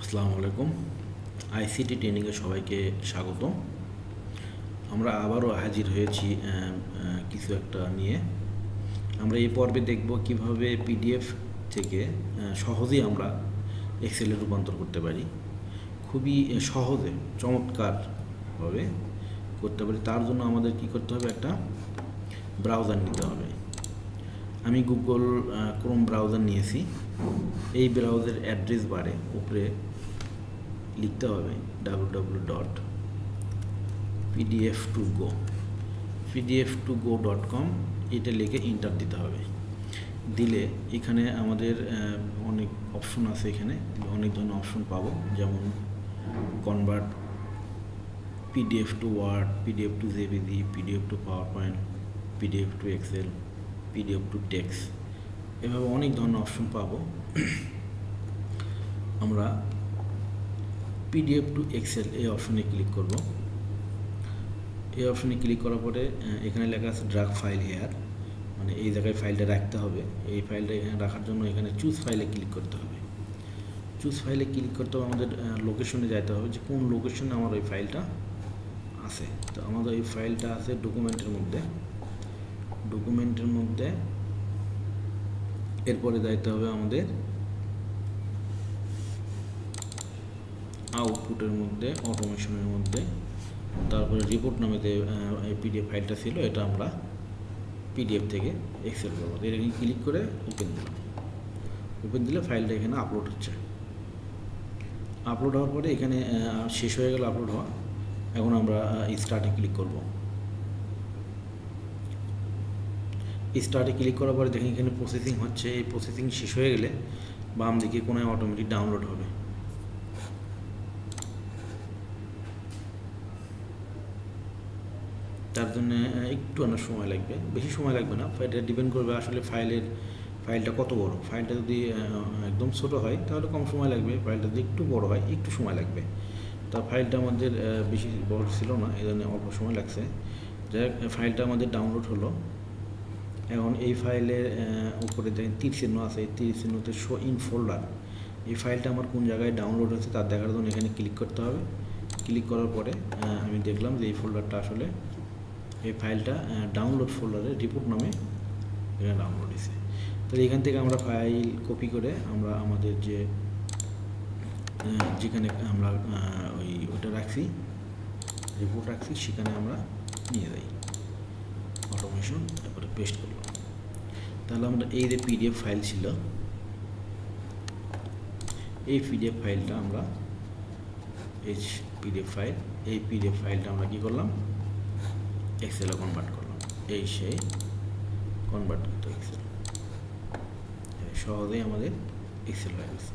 আসসালামু আলাইকুম। আইসিটি ট্রেনিংয়ে সবাইকে স্বাগত। আমরা আবারও হাজির হয়েছি কিছু একটা নিয়ে। আমরা এই পর্বে দেখব কিভাবে পিডিএফ থেকে সহজেই আমরা এক্সেলে রূপান্তর করতে পারি। খুবই সহজে চমৎকারভাবে করতে পারি। তার জন্য আমাদের কি করতে হবে, একটা ব্রাউজার নিতে হবে। আমি গুগল ক্রোম ব্রাউজার নিয়েছি। এই ব্রাউজার অ্যাড্রেস বারে উপরে লিখতে হবে www.pdf2go.com। এটা লিখে ইন্টার দিতে হবে। দিলে এখানে আমাদের অনেক অপশন আছে। এখানে অনেক ধরনের অপশন পাবো, যেমন convert PDF to Word, PDF to JPG, PDF to PowerPoint, PDF to Excel, PDF to text, এভাবে অনেক ধরনের অপশন পাবো। আমরা পিডিএফ টু এক্সেল এই অপশনে ক্লিক করব। এই অপশনে ক্লিক করার পরে এখানে লেখা আছে ড্রাগ ফাইল হেয়ার, মানে এই জায়গায় ফাইলটা রাখতে হবে। এই ফাইলটা এখানে রাখার জন্য এখানে চুজ ফাইলে ক্লিক করতে হবে। চুজ ফাইলে ক্লিক করতে হবে, আমাদের লোকেশনে যেতে হবে যে কোন লোকেশনে আমার ওই ফাইলটা আছে। তো আমাদের এই ফাইলটা আছে ডকুমেন্টের মধ্যে। এরপরে যাইতে হবে আমাদের আউটপুটের মধ্যে, অটোমেশনের মধ্যে। তারপরে রিপোর্ট নামে যে পিডিএফ ফাইলটা ছিল, এটা আমরা পিডিএফ থেকে এক্সেল করবো। এখানে ক্লিক করে ওপেন দিলাম। ওপেন দিলে ফাইলটা এখানে আপলোড হচ্ছে। আপলোড হওয়ার পরে এখানে শেষ হয়ে গেল আপলোড হওয়া। এখন আমরা স্টার্টে ক্লিক করব। স্টার্টে ক্লিক করার পরে দেখেন এখানে প্রসেসিং হচ্ছে। এই প্রসেসিং শেষ হয়ে গেলে বাম দিকে কোনায় অটোমেটিক ডাউনলোড হবে। তার জন্য একটু অনেক সময় লাগবে, বেশি সময় লাগবে না। এটা ডিপেন্ড করবে আসলে ফাইলটা কত বড়। ফাইলটা যদি একদম ছোটো হয় তাহলে কম সময় লাগবে, ফাইলটা যদি একটু বড় হয় একটু সময় লাগবে। তা ফাইলটা আমাদের বেশি বড় ছিল না, এই জন্য অল্প সময় লাগছে। যাই হোক, ফাইলটা আমাদের ডাউনলোড হলো। এখন এই ফাইলের উপরে দেখেন তীর চিহ্ন আছে। এই তীর চিহ্নতে শো ইন ফোল্ডার। এই ফাইলটা আমার কোন জায়গায় ডাউনলোড হয়েছে তার দেখার জন্য এখানে ক্লিক করতে হবে। ক্লিক করার পরে আমি দেখলাম যে এই ফোল্ডারটা আসলে, এই ফাইলটা ডাউনলোড ফোল্ডারে রিপোর্ট নামে এখানে ডাউনলোড হয়েছে। তাহলে এখান থেকে আমরা ফাইল কপি করে আমরা আমাদের যেখানে আমরা ওইটা রাখছি, রিপোর্ট রাখছি, সেখানে আমরা নিয়ে যাই। অটোমেশন, তারপরে পেস্ট করলাম। তাহলে আমরা এই যে পিডিএফ ফাইল ছিল, এই পিডিএফ ফাইলটা আমরা এই পিডিএফ ফাইলটা আমরা কী করলাম, এক্সেলে কনভার্ট করলাম। এই সেই কনভার্ট করতে এক্সেল সহজেই আমাদের এক্সেল হয়ে গেছে।